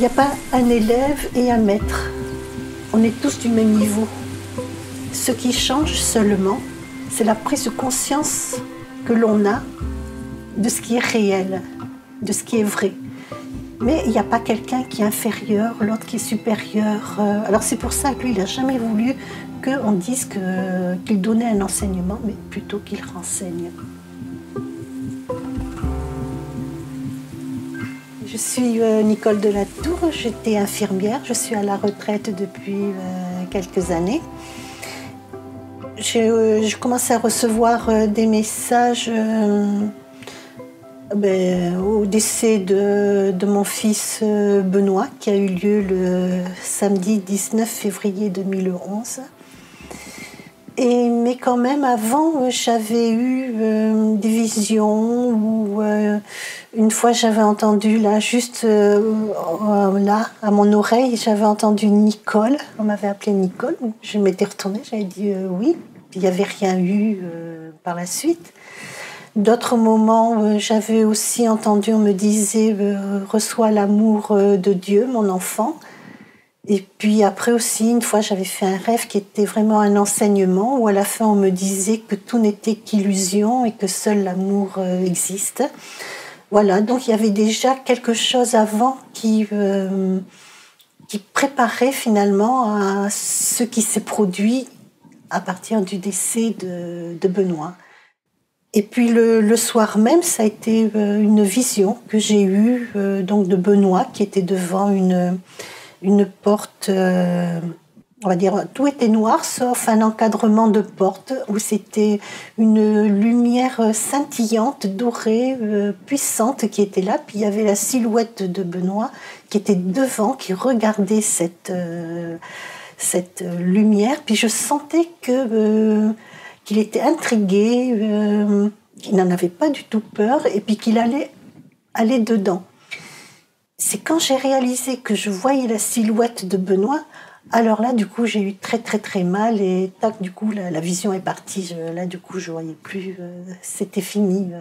Il n'y a pas un élève et un maître. On est tous du même niveau. Ce qui change seulement, c'est la prise de conscience que l'on a de ce qui est réel, de ce qui est vrai. Mais il n'y a pas quelqu'un qui est inférieur, l'autre qui est supérieur. Alors c'est pour ça que lui, il n'a jamais voulu qu'on dise qu'il donnait un enseignement, mais plutôt qu'il renseigne. Je suis Nicole Delatour, j'étais infirmière, je suis à la retraite depuis quelques années. J'ai commencé à recevoir des messages au décès de mon fils Benoît, qui a eu lieu le samedi 19 février 2011. Mais quand même, avant, j'avais eu des visions où une fois j'avais entendu, là, juste là, à mon oreille, j'avais entendu Nicole. On m'avait appelée Nicole. Je m'étais retournée, j'avais dit oui. Il n'y avait rien eu par la suite. D'autres moments, j'avais aussi entendu, on me disait reçois l'amour de Dieu, mon enfant. Et puis après aussi, une fois, j'avais fait un rêve qui était vraiment un enseignement où à la fin, on me disait que tout n'était qu'illusion et que seul l'amour existe. Voilà, donc il y avait déjà quelque chose avant qui préparait finalement à ce qui s'est produit à partir du décès de Benoît. Et puis le soir même, ça a été une vision que j'ai eue donc de Benoît qui était devant une porte, on va dire, tout était noir sauf un encadrement de porte où c'était une lumière scintillante, dorée, puissante qui était là. Puis il y avait la silhouette de Benoît qui était devant, qui regardait cette lumière. Puis je sentais qu'il était intrigué, qu'il n'en avait pas du tout peur et puis qu'il allait aller dedans. C'est quand j'ai réalisé que je voyais la silhouette de Benoît, alors là, du coup, j'ai eu très très très mal et tac, du coup, la vision est partie. Là, du coup, je voyais plus, c'était fini.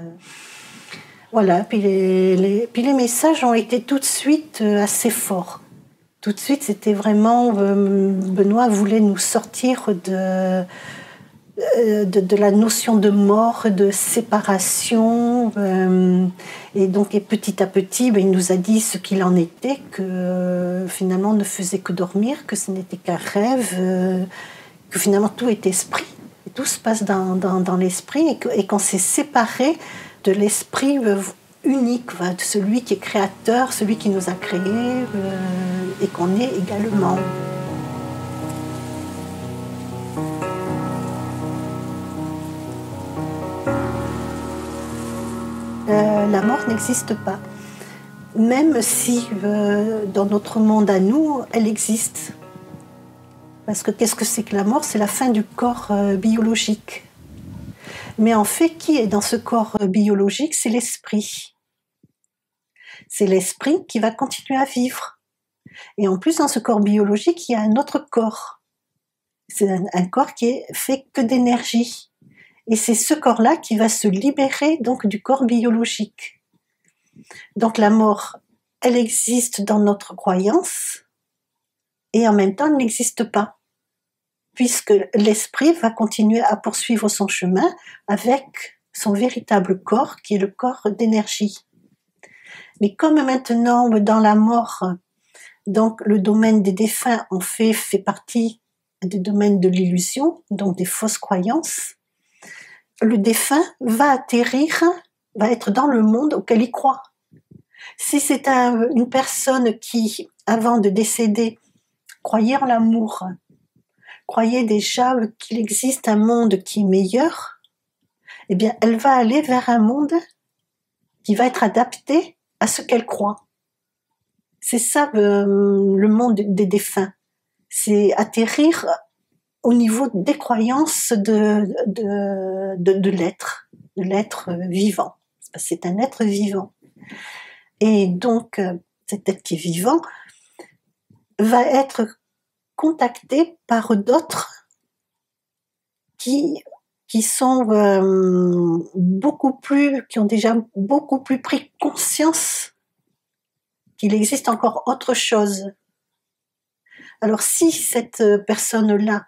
Voilà, puis les messages ont été tout de suite assez forts. Tout de suite, c'était vraiment, Benoît voulait nous sortir de la notion de mort, de séparation. Et donc, petit à petit, il nous a dit ce qu'il en était, que finalement, on ne faisait que dormir, que ce n'était qu'un rêve, que finalement, tout est esprit. Et tout se passe dans l'esprit et qu'on s'est séparé de l'esprit unique, de celui qui est créateur, celui qui nous a créés et qu'on est également. La mort n'existe pas, même si dans notre monde à nous, elle existe. Parce que qu'est-ce que c'est que la mort? C'est la fin du corps biologique. Mais en fait, qui est dans ce corps biologique? C'est l'esprit. C'est l'esprit qui va continuer à vivre. Et en plus, dans ce corps biologique, il y a un autre corps. C'est un corps qui est fait que d'énergie. Et c'est ce corps-là qui va se libérer donc du corps biologique. Donc la mort, elle existe dans notre croyance et en même temps, elle n'existe pas, puisque l'esprit va continuer à poursuivre son chemin avec son véritable corps, qui est le corps d'énergie. Mais comme maintenant, dans la mort, donc le domaine des défunts en fait partie du domaine de l'illusion, donc des fausses croyances, le défunt va atterrir, va être dans le monde auquel il croit. Si c'est une personne qui, avant de décéder, croyait en l'amour, croyait déjà qu'il existe un monde qui est meilleur, eh bien, elle va aller vers un monde qui va être adapté à ce qu'elle croit. C'est ça le monde des défunts. C'est atterrir au niveau des croyances de l'être vivant. C'est un être vivant. Et donc, cet être qui est vivant va être contacté par d'autres qui sont qui ont déjà beaucoup plus pris conscience qu'il existe encore autre chose. Alors si cette personne-là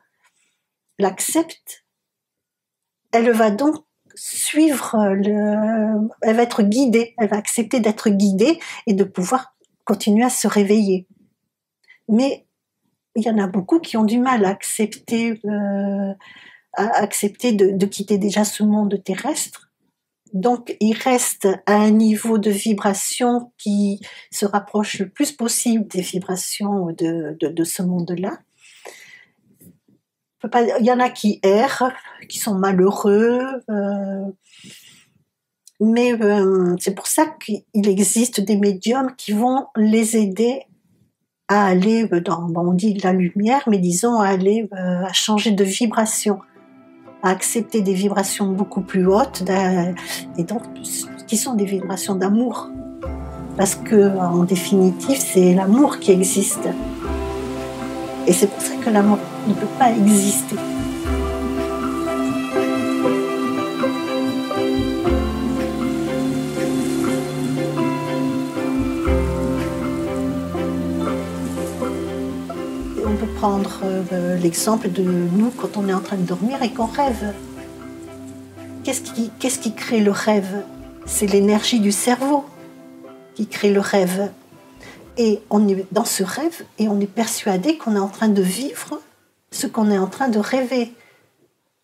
l'accepte, elle va donc suivre elle va être guidée, elle va accepter d'être guidée et de pouvoir continuer à se réveiller. Mais il y en a beaucoup qui ont du mal à accepter de quitter déjà ce monde terrestre. Donc, ils restent à un niveau de vibration qui se rapproche le plus possible des vibrations de ce monde-là. Il y en a qui errent, qui sont malheureux, mais c'est pour ça qu'il existe des médiums qui vont les aider à aller on dit la lumière, mais disons à aller à changer de vibration, à accepter des vibrations beaucoup plus hautes, et donc qui sont des vibrations d'amour, parce que en définitive c'est l'amour qui existe, et c'est pour ça que l'amour ne peut pas exister. On peut prendre l'exemple de nous quand on est en train de dormir et qu'on rêve. Qu'est-ce qui crée le rêve? C'est l'énergie du cerveau qui crée le rêve. Et on est dans ce rêve et on est persuadé qu'on est en train de vivre ce qu'on est en train de rêver.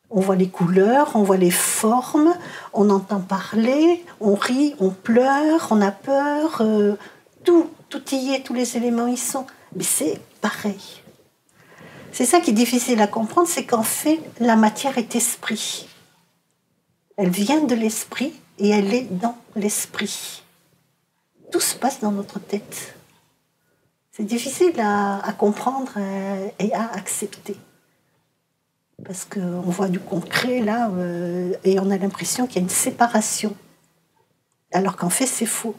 On voit les couleurs, on voit les formes, on entend parler, on rit, on pleure, on a peur, tout y est, tous les éléments y sont. Mais c'est pareil. C'est ça qui est difficile à comprendre, c'est qu'en fait, la matière est esprit. Elle vient de l'esprit et elle est dans l'esprit. Tout se passe dans notre tête. C'est difficile à comprendre et à accepter. Parce qu'on voit du concret là, et on a l'impression qu'il y a une séparation. Alors qu'en fait, c'est faux.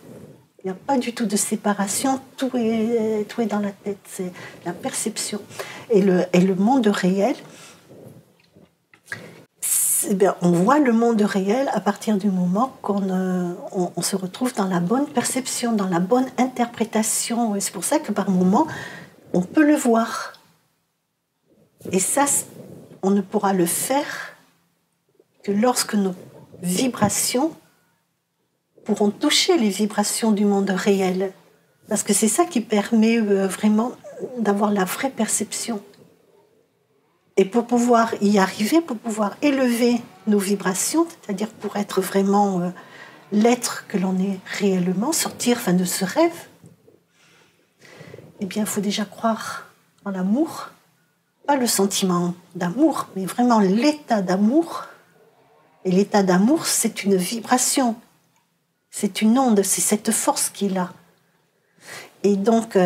Il n'y a pas du tout de séparation, tout est dans la tête, c'est la perception. Et le monde réel, on voit le monde réel à partir du moment qu'on se retrouve dans la bonne perception, dans la bonne interprétation. Et c'est pour ça que par moments, on peut le voir. Et ça, on ne pourra le faire que lorsque nos vibrations pourront toucher les vibrations du monde réel. Parce que c'est ça qui permet vraiment d'avoir la vraie perception. Et pour pouvoir y arriver, pour pouvoir élever nos vibrations, c'est-à-dire pour être vraiment l'être que l'on est réellement, sortir de ce rêve, eh bien, il faut déjà croire en l'amour, pas le sentiment d'amour, mais vraiment l'état d'amour. Et l'état d'amour, c'est une vibration, c'est une onde, c'est cette force qui est là. Et donc,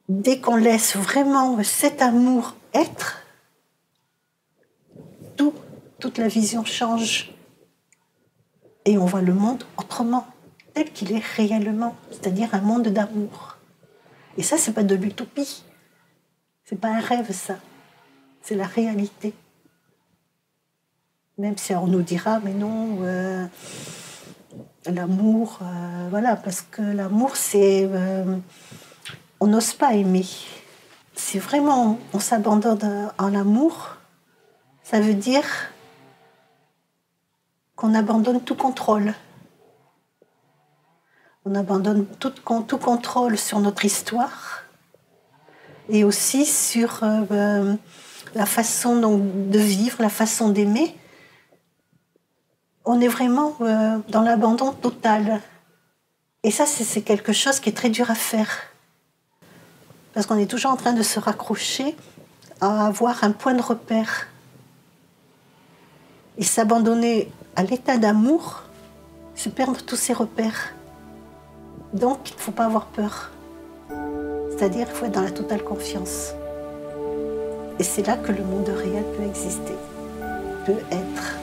dès qu'on laisse vraiment cet amour être, toute la vision change. Et on voit le monde autrement, tel qu'il est réellement, c'est-à-dire un monde d'amour. Et ça, c'est pas de l'utopie. C'est pas un rêve, ça. C'est la réalité. Même si on nous dira, mais non, l'amour, voilà, parce que l'amour, c'est... on n'ose pas aimer. Si vraiment on s'abandonne en l'amour, ça veut dire qu'on abandonne tout contrôle. On abandonne tout contrôle sur notre histoire et aussi sur la façon de vivre, la façon d'aimer. On est vraiment dans l'abandon total. Et ça, c'est quelque chose qui est très dur à faire. Parce qu'on est toujours en train de se raccrocher à avoir un point de repère. Et s'abandonner à l'état d'amour, c'est perdre tous ses repères. Donc, il ne faut pas avoir peur. C'est-à-dire qu'il faut être dans la totale confiance. Et c'est là que le monde réel peut exister, peut être.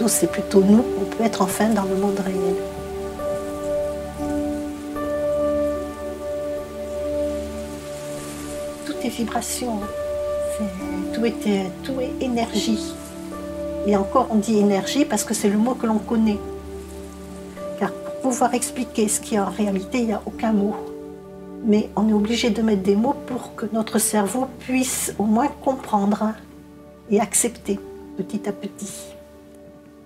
C'est plutôt nous, on peut être enfin dans le monde réel. Tout est vibration, tout est énergie. Et encore, on dit énergie parce que c'est le mot que l'on connaît. Car pour pouvoir expliquer ce qui en réalité, il n'y a aucun mot. Mais on est obligé de mettre des mots pour que notre cerveau puisse au moins comprendre et accepter petit à petit.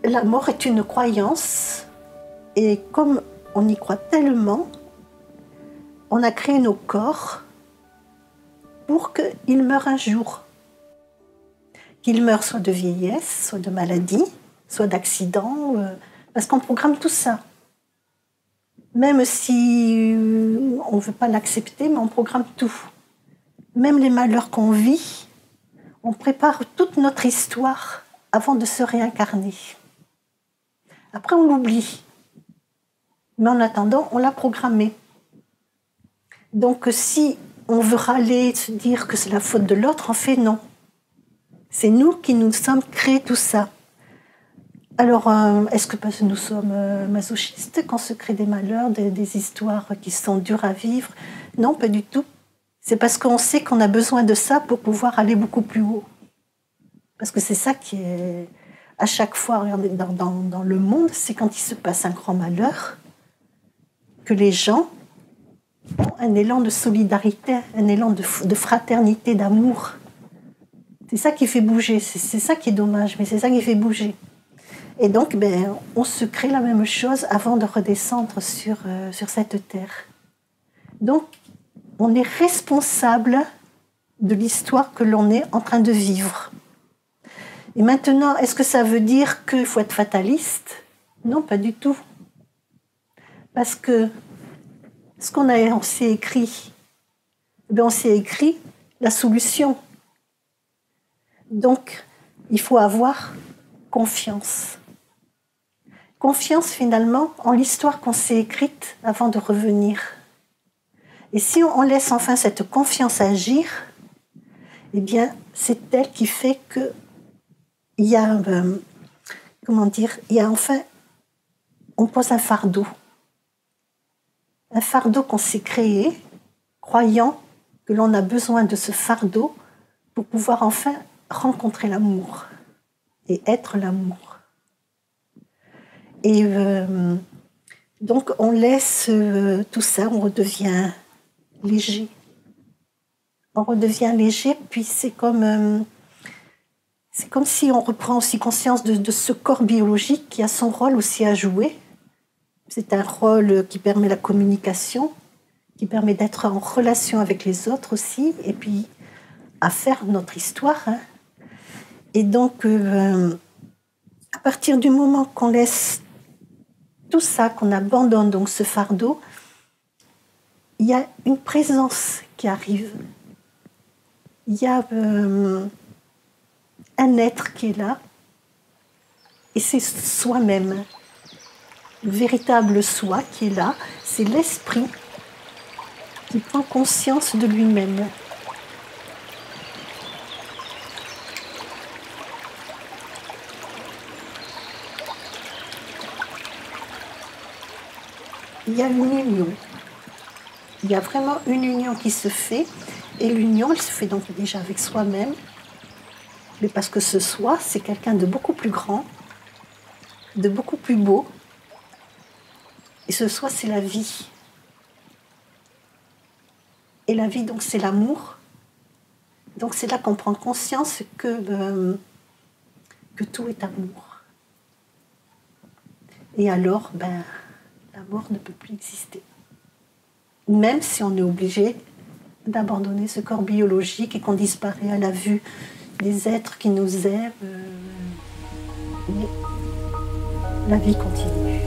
La mort est une croyance et comme on y croit tellement, on a créé nos corps pour qu'ils meurent un jour. Qu'ils meurent soit de vieillesse, soit de maladie, soit d'accident, parce qu'on programme tout ça. Même si on ne veut pas l'accepter, mais on programme tout. Même les malheurs qu'on vit, on prépare toute notre histoire avant de se réincarner. Après, on l'oublie. Mais en attendant, on l'a programmé. Donc, si on veut râler, se dire que c'est la faute de l'autre, en fait, non. C'est nous qui nous sommes créés tout ça. Alors, est-ce que parce que nous sommes masochistes qu'on se crée des malheurs, des histoires qui sont dures à vivre? Non, pas du tout. C'est parce qu'on sait qu'on a besoin de ça pour pouvoir aller beaucoup plus haut. Parce que c'est ça qui est... À chaque fois, regardez, dans le monde, c'est quand il se passe un grand malheur que les gens ont un élan de solidarité, un élan de fraternité, d'amour. C'est ça qui fait bouger. C'est ça qui est dommage, mais c'est ça qui fait bouger. Et donc, on se crée la même chose avant de redescendre sur cette terre. Donc, on est responsable de l'histoire que l'on est en train de vivre. Et maintenant, est-ce que ça veut dire qu'il faut être fataliste? Non, pas du tout. Parce que ce on s'est écrit, on s'est écrit la solution. Donc, il faut avoir confiance. Confiance finalement en l'histoire qu'on s'est écrite avant de revenir. Et si on laisse enfin cette confiance agir, eh bien, c'est elle qui fait que il y a, il y a enfin, on pose un fardeau qu'on s'est créé, croyant que l'on a besoin de ce fardeau pour pouvoir enfin rencontrer l'amour et être l'amour. Et donc on laisse tout ça, on redevient léger. On redevient léger, puis c'est comme si on reprend aussi conscience de ce corps biologique qui a son rôle aussi à jouer. C'est un rôle qui permet la communication, qui permet d'être en relation avec les autres aussi, et puis à faire notre histoire. Hein. Et donc, à partir du moment qu'on laisse tout ça, qu'on abandonne donc ce fardeau, il y a une présence qui arrive. Il y a un être qui est là, et c'est soi-même, le véritable soi qui est là, c'est l'esprit qui prend conscience de lui-même. Il y a une union. Il y a vraiment une union qui se fait, et l'union, elle se fait donc déjà avec soi-même, mais parce que ce soi, c'est quelqu'un de beaucoup plus grand, de beaucoup plus beau, et ce soi, c'est la vie. Et la vie, donc, c'est l'amour. Donc, c'est là qu'on prend conscience que tout est amour. Et alors, la mort ne peut plus exister. Même si on est obligé d'abandonner ce corps biologique et qu'on disparaît à la vue des êtres qui nous aiment, mais la vie continue.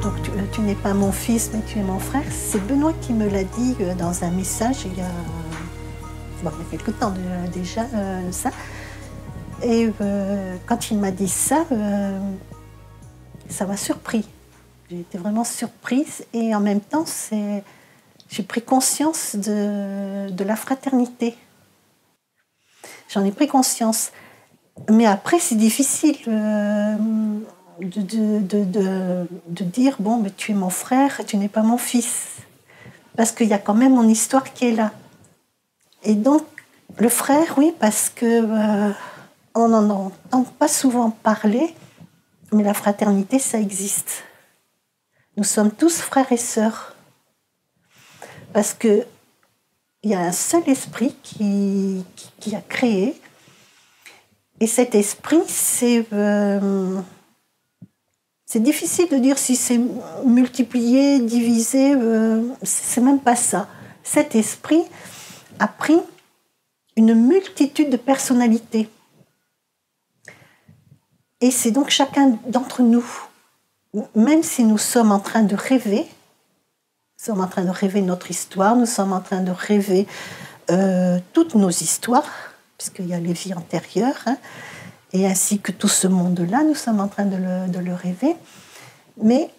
Donc tu n'es pas mon fils, mais tu es mon frère. C'est Benoît qui me l'a dit dans un message il y a quelque temps déjà, ça. Et quand il m'a dit ça, ça m'a surpris. J'ai été vraiment surprise et en même temps, j'ai pris conscience de la fraternité. J'en ai pris conscience. Mais après, c'est difficile de dire, bon, mais tu es mon frère, tu n'es pas mon fils. Parce qu'il y a quand même mon histoire qui est là. Et donc, Le frère, oui, parce que on n'en entend pas souvent parler, mais la fraternité, ça existe. Nous sommes tous frères et sœurs. Parce qu'il y a un seul esprit qui a créé. Et cet esprit, c'est difficile de dire si c'est multiplié, divisé, c'est même pas ça. Cet esprit a pris une multitude de personnalités. Et c'est donc chacun d'entre nous, même si nous sommes en train de rêver, nous sommes en train de rêver notre histoire, nous sommes en train de rêver toutes nos histoires, puisqu'il y a les vies antérieures, hein, et ainsi que tout ce monde-là, nous sommes en train de le rêver. Mais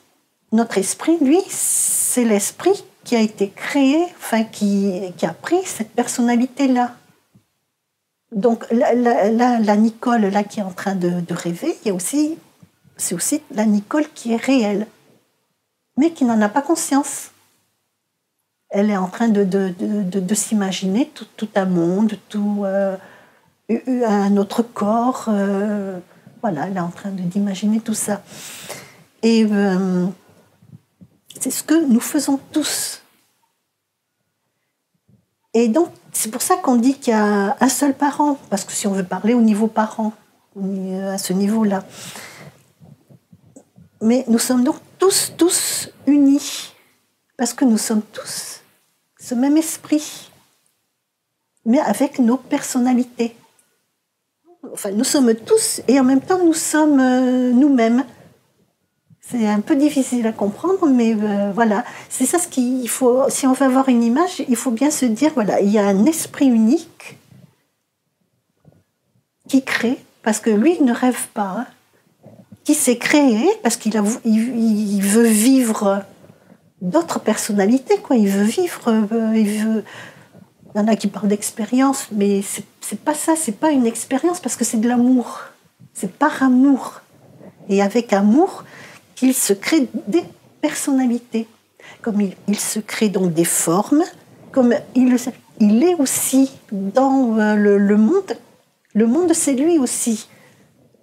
notre esprit, lui, c'est l'esprit qui a été créé, enfin qui a pris cette personnalité-là. Donc la Nicole là qui est en train de rêver, c'est aussi la Nicole qui est réelle, mais qui n'en a pas conscience. Elle est en train de s'imaginer tout un monde, tout un autre corps. Voilà, elle est en train d'imaginer tout ça. Et c'est ce que nous faisons tous. Et donc, c'est pour ça qu'on dit qu'il y a un seul parent, parce que si on veut parler au niveau parent, à ce niveau-là. Mais nous sommes donc tous unis, parce que nous sommes tous ce même esprit, mais avec nos personnalités. Enfin, nous sommes tous, et en même temps, nous sommes nous-mêmes. C'est un peu difficile à comprendre, mais voilà. C'est ça ce qu'il faut. Si on veut avoir une image, il faut bien se dire, voilà, il y a un esprit unique qui crée, parce que lui, il ne rêve pas, hein, qui s'est créé, parce qu'il il veut vivre d'autres personnalités, quoi. Il veut vivre, il y en a qui parlent d'expérience, mais c'est pas ça, c'est pas une expérience, parce que c'est de l'amour. C'est par amour. Et avec amour, qu'il se crée des personnalités. Comme il se crée donc des formes, comme il est aussi dans le monde. Le monde, c'est lui aussi.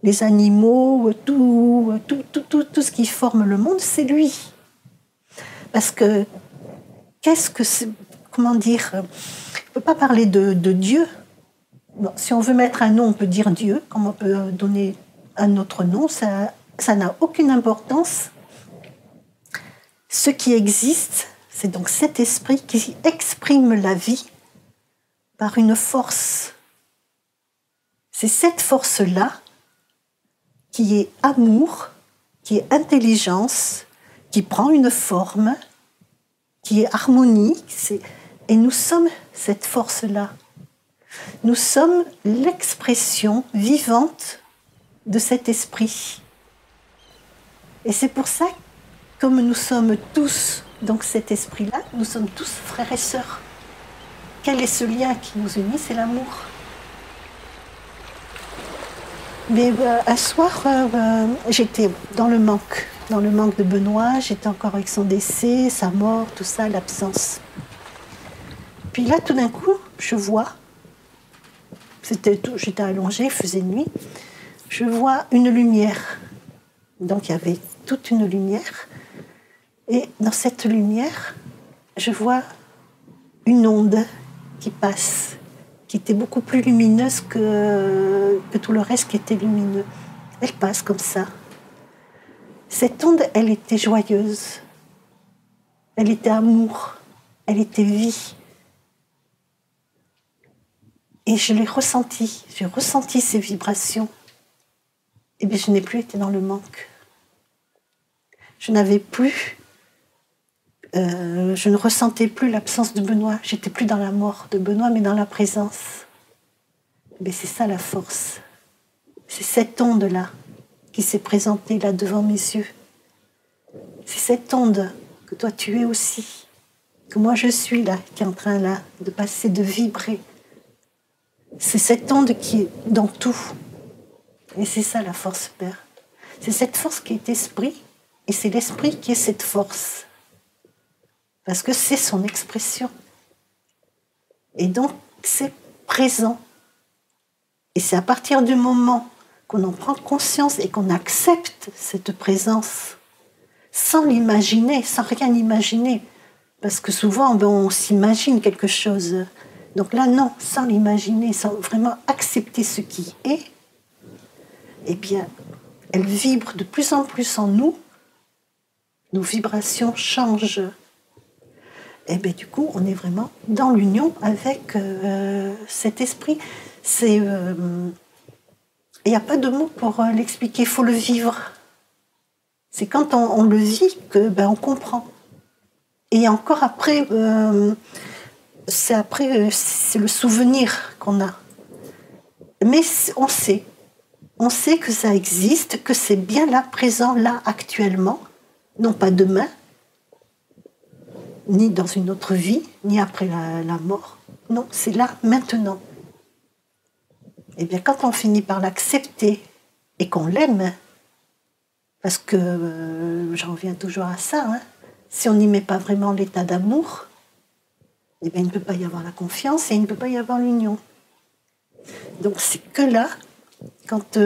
Les animaux, tout ce qui forme le monde, c'est lui. Parce que, comment dire, on ne peut pas parler de Dieu. Bon, si on veut mettre un nom, on peut dire Dieu, comme on peut donner un autre nom, ça n'a aucune importance. Ce qui existe, c'est donc cet esprit qui exprime la vie par une force. C'est cette force-là qui est amour, qui est intelligence, qui prend une forme, qui est harmonie. Et nous sommes cette force-là. Nous sommes l'expression vivante de cet esprit. Et c'est pour ça, comme nous sommes tous, donc cet esprit-là, nous sommes tous frères et sœurs. Quel est ce lien qui nous unit? C'est l'amour. Mais un soir, j'étais dans le manque de Benoît, j'étais encore avec son décès, sa mort, tout ça, l'absence. Puis là, tout d'un coup, je vois, j'étais allongée, il faisait nuit, je vois une lumière. Donc il y avait toute une lumière. Et dans cette lumière, je vois une onde qui passe, qui était beaucoup plus lumineuse que tout le reste qui était lumineux. Elle passe comme ça. Cette onde, elle était joyeuse. Elle était amour. Elle était vie. Et je l'ai ressenti. J'ai ressenti ces vibrations. Et bien, je n'ai plus été dans le manque. Je n'avais plus, je ne ressentais plus l'absence de Benoît. J'étais plus dans la mort de Benoît, mais dans la présence. Mais c'est ça la force. C'est cette onde-là qui s'est présentée là devant mes yeux. C'est cette onde que toi tu es aussi, que moi je suis là, qui est en train là de passer, de vibrer. C'est cette onde qui est dans tout. Et c'est ça la force, Père. C'est cette force qui est esprit. Et c'est l'esprit qui est cette force. Parce que c'est son expression. Et donc, c'est présent. Et c'est à partir du moment qu'on en prend conscience et qu'on accepte cette présence, sans l'imaginer, sans rien imaginer. Parce que souvent, on s'imagine quelque chose. Donc là, non, sans l'imaginer, sans vraiment accepter ce qui est, eh bien, elle vibre de plus en plus en nous, nos vibrations changent. Et bien du coup, on est vraiment dans l'union avec cet esprit. Il n'y a pas de mots pour l'expliquer, il faut le vivre. C'est quand on le vit que on comprend. Et encore après, c'est le souvenir qu'on a. Mais on sait que ça existe, que c'est bien là, présent, là, actuellement, non pas demain, ni dans une autre vie, ni après la mort. Non, c'est là, maintenant. Et bien, quand on finit par l'accepter et qu'on l'aime, parce que j'en reviens toujours à ça, hein, si on n'y met pas vraiment l'état d'amour, eh bien, il ne peut pas y avoir la confiance et il ne peut pas y avoir l'union. Donc, c'est que là, quand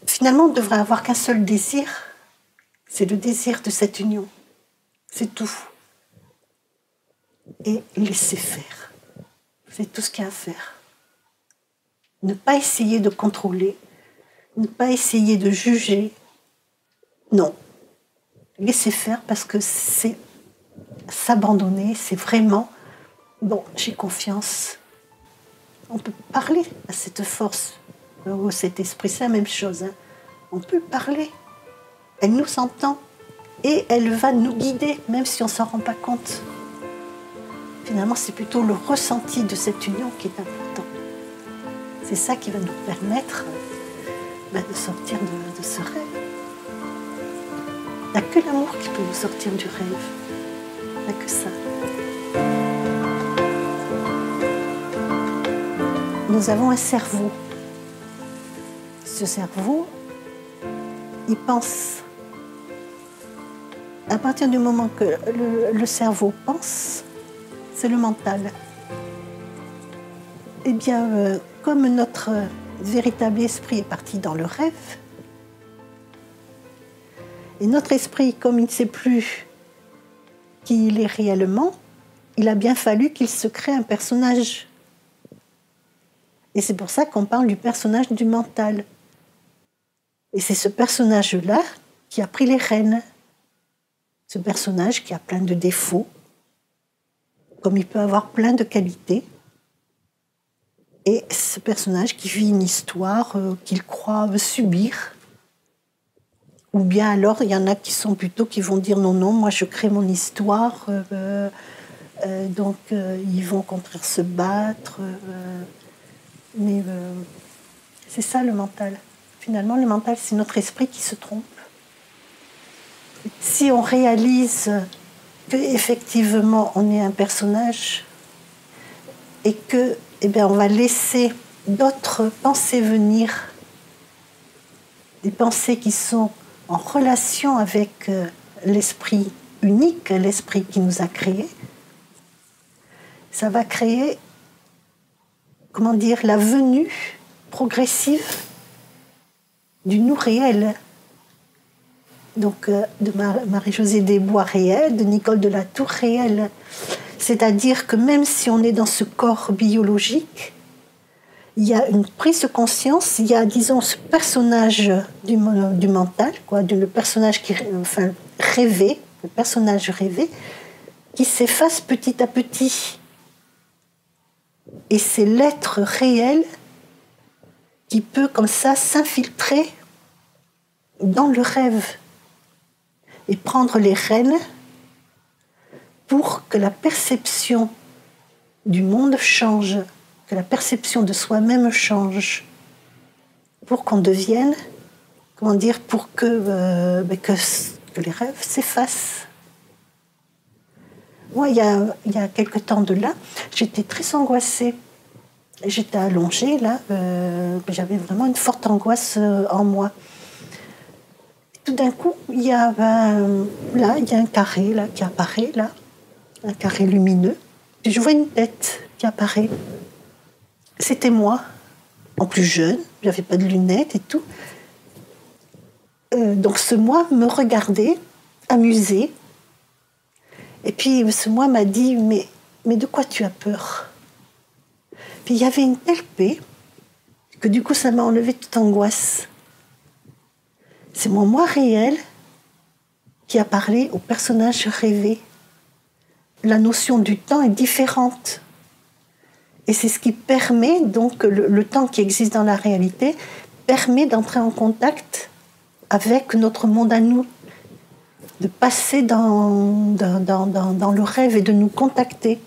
finalement, on ne devrait avoir qu'un seul désir, c'est le désir de cette union. C'est tout. Et laisser faire. C'est tout ce qu'il y a à faire. Ne pas essayer de contrôler, ne pas essayer de juger. Non. Laisser faire parce que c'est s'abandonner, c'est vraiment, bon, j'ai confiance. On peut parler à cette force, ou cet esprit, c'est la même chose. Hein. On peut parler. Elle nous entend et elle va nous guider, même si on ne s'en rend pas compte. Finalement, c'est plutôt le ressenti de cette union qui est important. C'est ça qui va nous permettre de sortir de ce rêve. Il n'y a que l'amour qui peut nous sortir du rêve. Il n'y a que ça. Nous avons un cerveau. Ce cerveau, il pense. À partir du moment que le cerveau pense, c'est le mental. Eh bien, comme notre véritable esprit est parti dans le rêve, et notre esprit, comme il ne sait plus qui il est réellement, il a bien fallu qu'il se crée un personnage. Et c'est pour ça qu'on parle du personnage du mental. Et c'est ce personnage-là qui a pris les rênes. Ce personnage qui a plein de défauts, comme il peut avoir plein de qualités. Et ce personnage qui vit une histoire qu'il croit subir. Ou bien alors, il y en a qui vont dire non, moi je crée mon histoire, donc ils vont contre se battre. Mais c'est ça le mental. Finalement, le mental, c'est notre esprit qui se trompe. Si on réalise qu'effectivement on est un personnage et que, on va laisser d'autres pensées venir, des pensées qui sont en relation avec l'esprit unique, l'esprit qui nous a créés, ça va créer, la venue progressive du nous réel. Donc de Marie-Josée Desbois réelle, de Nicole de la Tour réelle. C'est-à-dire que même si on est dans ce corps biologique, il y a une prise de conscience, il y a, disons, ce personnage du mental, le personnage rêvé, le personnage rêvé, qui s'efface petit à petit. Et c'est l'être réel qui peut, comme ça, s'infiltrer dans le rêve et prendre les rênes pour que la perception du monde change, que la perception de soi-même change, pour qu'on devienne, pour que les rêves s'effacent. Moi, il y a quelque temps de là, j'étais très angoissée. J'étais allongée, là, j'avais vraiment une forte angoisse en moi. Tout d'un coup, il y a un carré là, qui apparaît, là, un carré lumineux. Et je vois une tête qui apparaît. c'était moi, en plus jeune, j'avais pas de lunettes et tout. Donc ce moi me regardait, amusé. Et puis ce moi m'a dit, mais de quoi tu as peur? Puis il y avait une telle paix que du coup ça m'a enlevé toute angoisse. C'est mon moi réel qui a parlé au personnage rêvé. La notion du temps est différente. Et c'est ce qui permet, donc, le temps qui existe dans la réalité, permet d'entrer en contact avec notre monde à nous, de passer dans le rêve et de nous contacter.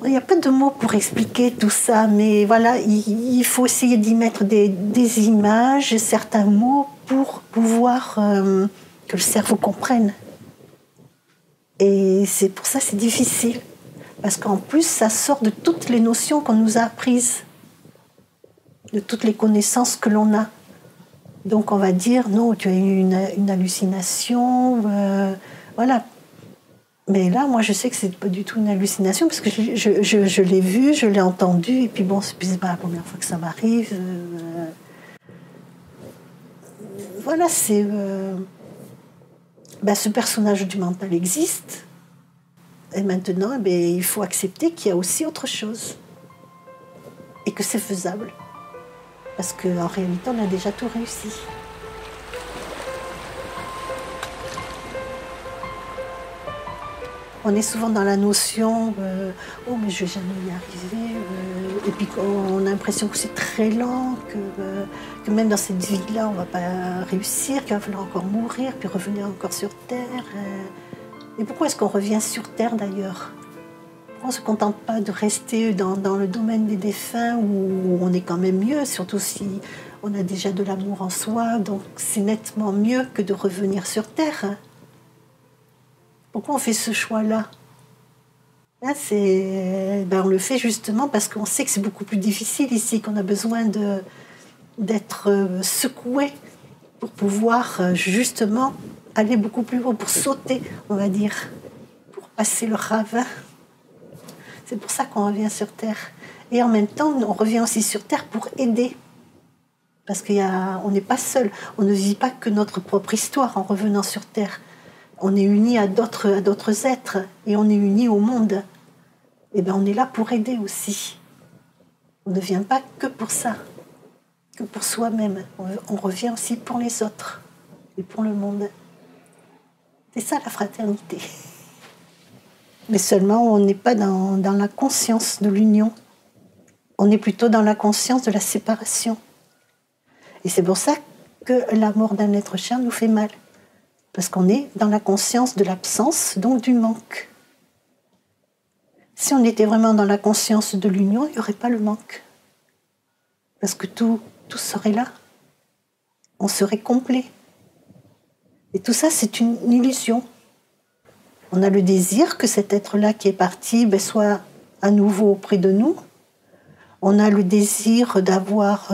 Il n'y a pas de mots pour expliquer tout ça, mais voilà, il faut essayer d'y mettre des images, certains mots pour pouvoir que le cerveau comprenne. Et c'est pour ça que c'est difficile. Parce qu'en plus, ça sort de toutes les notions qu'on nous a apprises, de toutes les connaissances que l'on a. Donc on va dire, non, tu as eu une hallucination, voilà. Mais là, moi, je sais que c'est pas du tout une hallucination, parce que je l'ai vu, je l'ai entendu, et puis bon, c'est pas la première fois que ça m'arrive. Voilà, c'est... ce personnage du mental existe. Et maintenant, il faut accepter qu'il y a aussi autre chose. Et que c'est faisable. Parce qu'en réalité, on a déjà tout réussi. On est souvent dans la notion oh, mais je vais jamais y arriver. Et puis on a l'impression que c'est très lent, que même dans cette vie-là, on ne va pas réussir, qu'il va falloir encore mourir, puis revenir encore sur Terre. Et pourquoi est-ce qu'on revient sur Terre d'ailleurs? Pourquoi on ne se contente pas de rester dans le domaine des défunts où on est quand même mieux, surtout si on a déjà de l'amour en soi, donc c'est nettement mieux que de revenir sur Terre. Pourquoi on fait ce choix-là? Là, on le fait justement parce qu'on sait que c'est beaucoup plus difficile ici, qu'on a besoin d'être secoué pour pouvoir justement aller beaucoup plus haut, pour sauter, on va dire, pour passer le ravin. C'est pour ça qu'on revient sur Terre. Et en même temps, on revient aussi sur Terre pour aider. Parce qu'on n'est pas seul. On ne vit pas que notre propre histoire en revenant sur Terre. On est unis à d'autres êtres et on est unis au monde. Et on est là pour aider aussi. On ne vient pas que pour ça, que pour soi-même. On revient aussi pour les autres et pour le monde. C'est ça la fraternité. Mais seulement on n'est pas dans la conscience de l'union. On est plutôt dans la conscience de la séparation. Et c'est pour ça que la mort d'un être cher nous fait mal. Parce qu'on est dans la conscience de l'absence, donc du manque. Si on était vraiment dans la conscience de l'union, il n'y aurait pas le manque. Parce que tout serait là. On serait complet. Et tout ça, c'est une illusion. On a le désir que cet être-là qui est parti soit à nouveau auprès de nous. On a le désir d'avoir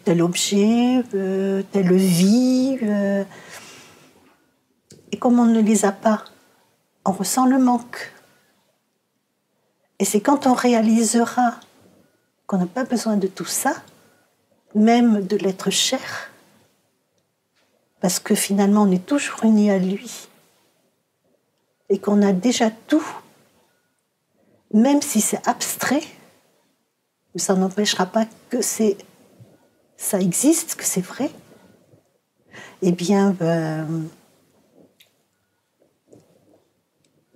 tel objet, telle vie. Et comme on ne les a pas, on ressent le manque. Et c'est quand on réalisera qu'on n'a pas besoin de tout ça, même de l'être cher, parce que finalement on est toujours unis à lui, et qu'on a déjà tout, même si c'est abstrait, mais ça n'empêchera pas que ça existe, que c'est vrai, eh bien,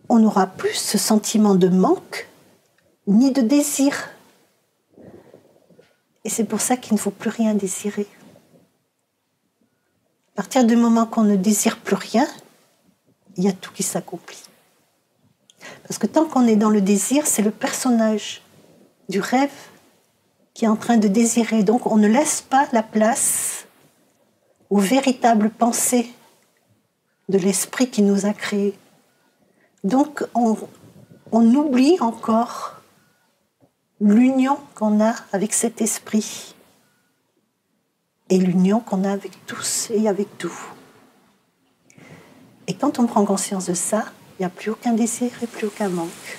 on n'aura plus ce sentiment de manque, ni de désir. Et c'est pour ça qu'il ne faut plus rien désirer. À partir du moment qu'on ne désire plus rien, il y a tout qui s'accomplit. Parce que tant qu'on est dans le désir, c'est le personnage du rêve qui est en train de désirer. Donc on ne laisse pas la place aux véritables pensées de l'esprit qui nous a créés. Donc on oublie encore l'union qu'on a avec cet esprit et l'union qu'on a avec tous et avec tout. Et quand on prend conscience de ça, il n'y a plus aucun désir et plus aucun manque.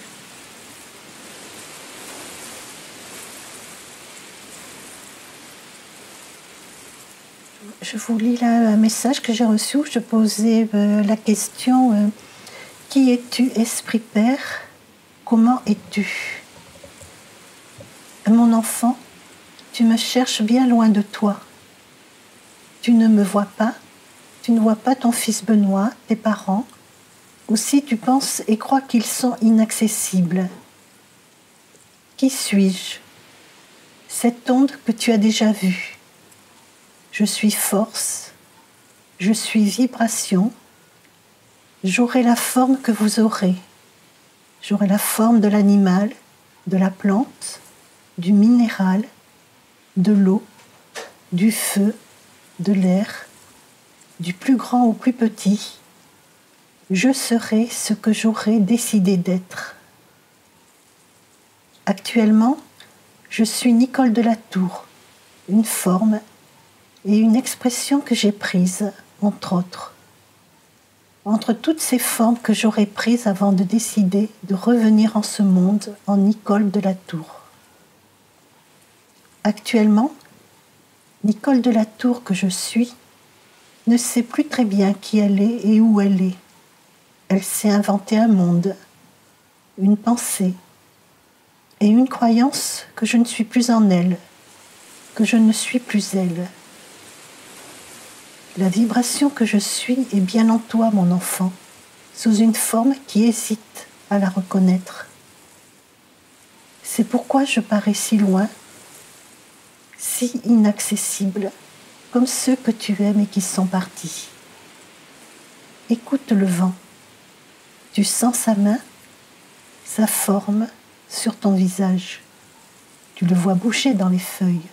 Je vous lis là un message que j'ai reçu où je posais la question qui es-tu, Esprit Père? Comment es-tu? Mon enfant, tu me cherches bien loin de toi. Tu ne me vois pas, tu ne vois pas ton fils Benoît, tes parents. Aussi tu penses et crois qu'ils sont inaccessibles. Qui suis-je? Cette onde que tu as déjà vue. Je suis force, je suis vibration. J'aurai la forme que vous aurez. J'aurai la forme de l'animal, de la plante, du minéral, de l'eau, du feu, de l'air, du plus grand au plus petit. Je serai ce que j'aurai décidé d'être. Actuellement, je suis Nicole de la Tour, une forme et une expression que j'ai prise, entre autres. Entre toutes ces formes que j'aurais prises avant de décider de revenir en ce monde en Nicole de la Tour. Actuellement, Nicole de la Tour que je suis ne sait plus très bien qui elle est et où elle est. Elle s'est inventé un monde, une pensée et une croyance que je ne suis plus en elle, que je ne suis plus elle. La vibration que je suis est bien en toi, mon enfant, sous une forme qui hésite à la reconnaître. C'est pourquoi je parais si loin, si inaccessible, comme ceux que tu aimes et qui sont partis. Écoute le vent. Tu sens sa main, sa forme sur ton visage. Tu le vois bouger dans les feuilles.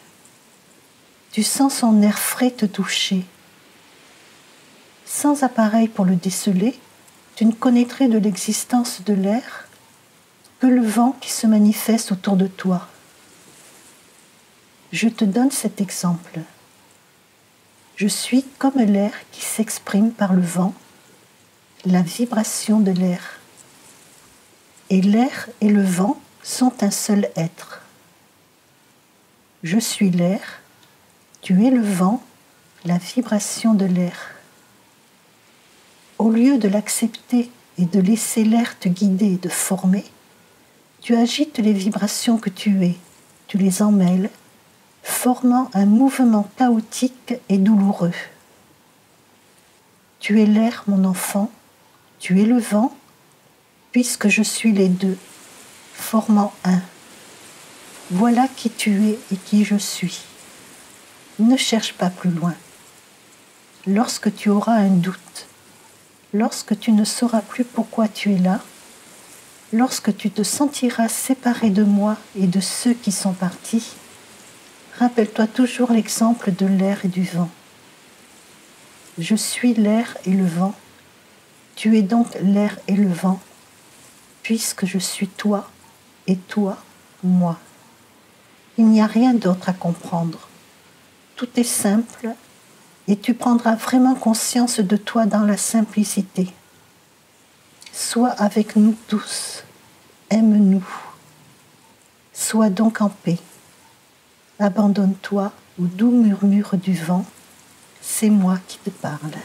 Tu sens son air frais te toucher. Sans appareil pour le déceler, tu ne connaîtrais de l'existence de l'air que le vent qui se manifeste autour de toi. Je te donne cet exemple. Je suis comme l'air qui s'exprime par le vent, la vibration de l'air. Et l'air et le vent sont un seul être. Je suis l'air, tu es le vent, la vibration de l'air. Au lieu de l'accepter et de laisser l'air te guider et te former, tu agites les vibrations que tu es, tu les emmêles, formant un mouvement chaotique et douloureux. Tu es l'air, mon enfant, tu es le vent, puisque je suis les deux, formant un. Voilà qui tu es et qui je suis. Ne cherche pas plus loin. Lorsque tu auras un doute, lorsque tu ne sauras plus pourquoi tu es là, lorsque tu te sentiras séparé de moi et de ceux qui sont partis, rappelle-toi toujours l'exemple de l'air et du vent. Je suis l'air et le vent, tu es donc l'air et le vent, puisque je suis toi et toi, moi. Il n'y a rien d'autre à comprendre. Tout est simple et tu prendras vraiment conscience de toi dans la simplicité. Sois avec nous tous, aime-nous. Sois donc en paix. Abandonne-toi au doux murmure du vent, c'est moi qui te parle.